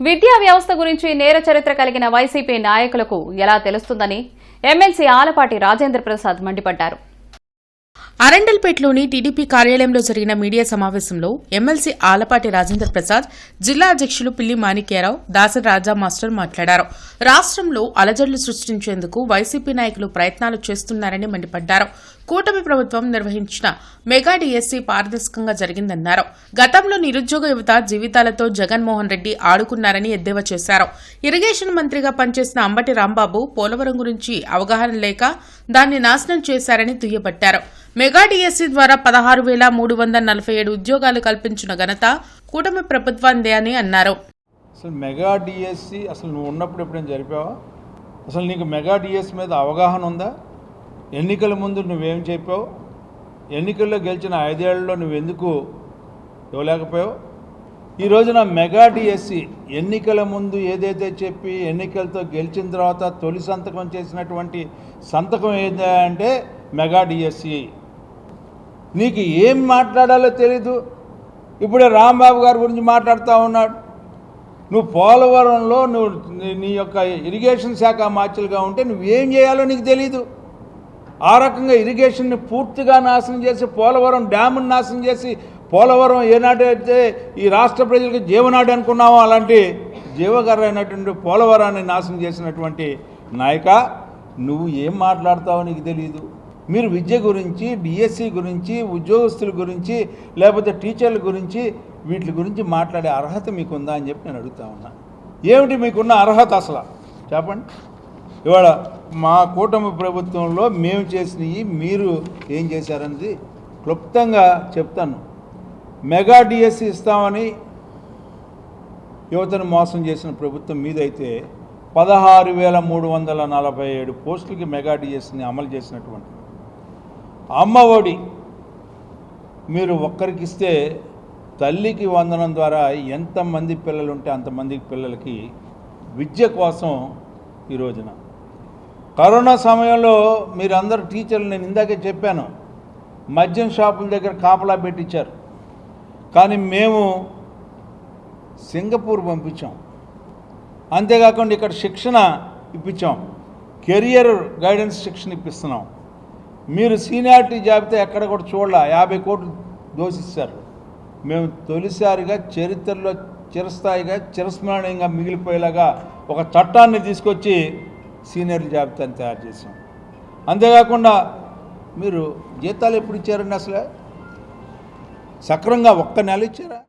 విద్యా వ్యవస్థ గురించి నేర చరిత్ర కలిగిన వైసీపీ నాయకులకు ఎలా తెలుస్తుందని ఎమ్మెల్సీ ఆలపాటి రాజేంద్ర ప్రసాద్ మండిపడ్డారు. అరండల్పేటలోని టీడీపీ కార్యాలయంలో జరిగిన మీడియా సమావేశంలో ఎమ్మెల్సీ ఆలపాటి రాజేంద్ర ప్రసాద్, జిల్లా అధ్యక్షులు పిల్లి మాణిక్యారావు, దాసరి రాజా మాస్టర్ మాట్లాడారు. రాష్ట్రంలో అలజడులు సృష్టించేందుకు వైసీపీ నాయకులు ప్రయత్నాలు చేస్తున్నారని మండిపడ్డారు. కూటమి ప్రభుత్వం నిర్వహించిన మెగా డీఎస్సీ పారదర్శకంగా జరిగిందన్నారు. గతంలో నిరుద్యోగ యువత జీవితాలతో జగన్మోహన్ రెడ్డి ఆడుకున్నారని ఎద్దేవా చేశారు. ఇరిగేషన్ మంత్రిగా పనిచేసిన అంబటి రాంబాబు పోలవరం గురించి అవగాహన లేక దాన్ని నాశనం చేశారని దుయ్యబట్టారు. మెగా డీఎస్సీ ద్వారా 16,347 ఉద్యోగాలు కల్పించిన ఘనత కూటమి ప్రభుత్వాందే అని అన్నారు. అసలు మెగా డీఎస్సీ అసలు నువ్వు ఉన్నప్పుడు ఎప్పుడైనా జరిపావా? అసలు నీకు మెగా డీఎస్సీ మీద అవగాహన ఉందా? ఎన్నికల ముందు నువ్వేం చెప్పావు? ఎన్నికల్లో గెలిచిన 5 ఏళ్లలో నువ్వెందుకు ఇవ్వలేకపోయావు? ఈ రోజున మెగా డీఎస్సీ ఎన్నికల ముందు ఏదైతే చెప్పి ఎన్నికలతో గెలిచిన తర్వాత తొలి సంతకం చేసినటువంటి సంతకం ఏంటంటే మెగా డీఎస్సీ. నీకు ఏం మాట్లాడాలో తెలీదు. ఇప్పుడే రాంబాబు గారి గురించి మాట్లాడుతూ ఉన్నాడు. నువ్వు పోలవరంలో నీ యొక్క ఇరిగేషన్ శాఖ మార్చులుగా ఉంటే నువ్వేం చేయాలో నీకు తెలీదు. ఆ రకంగా ఇరిగేషన్ని పూర్తిగా నాశనం చేసి పోలవరం డ్యామును నాశనం చేసి పోలవరం ఏనాడైతే ఈ రాష్ట్ర ప్రజలకు జీవనాడి అనుకున్నామో అలాంటి జీవకరైనటువంటి పోలవరాన్ని నాశనం చేసినటువంటి నాయక నువ్వు ఏం మాట్లాడతావో నీకు తెలియదు. మీరు విద్య గురించి, డిఎస్సి గురించి, ఉద్యోగస్తుల గురించి, లేకపోతే టీచర్ల గురించి వీటి గురించి మాట్లాడే అర్హత మీకుందా అని చెప్పి నేను అడుగుతా ఉన్నా. ఏమిటి మీకున్న అర్హత అసలు చెప్పండి. ఇవాళ మా కూటమి ప్రభుత్వంలో మేము చేసినవి మీరు ఏం చేశారనేది క్లుప్తంగా చెప్తాను. మెగా డిఎస్సి ఇస్తామని యువతను మోసం చేసిన ప్రభుత్వం మీదైతే 16,347 పోస్టులకి మెగా డిఎస్సిని అమలు చేసినటువంటి అమ్మ ఒడి మీరు ఒక్కరికి ఇస్తే తల్లికి వందనం ద్వారా ఎంతమంది పిల్లలు ఉంటే అంతమంది పిల్లలకి విద్య కోసం ఈ రోజున కరోనా సమయంలో మీరందరూ టీచర్లు, నేను ఇందాకే చెప్పాను, మద్యం షాపుల దగ్గర కాపలా పెట్టించారు. కానీ మేము సింగపూర్ పంపించాం. అంతేకాకుండా ఇక్కడ శిక్షణ ఇప్పించాం, కెరియర్ గైడెన్స్ శిక్షణ ఇప్పిస్తున్నాం. మీరు సీనియారిటీ జాబితా ఎక్కడ కూడా చూడాల 50 కోట్లు దోషిస్తారు. మేము తొలిసారిగా చరిత్రలో చిరస్థాయిగా చిరస్మరణీయంగా మిగిలిపోయేలాగా ఒక చట్టాన్ని తీసుకొచ్చి సీనియర్ల జాబితాని తయారు చేసాం. అంతేకాకుండా మీరు జీతాలు ఎప్పుడు ఇచ్చారండి? అసలు సక్రమంగా ఒక్క నెల ఇచ్చారా?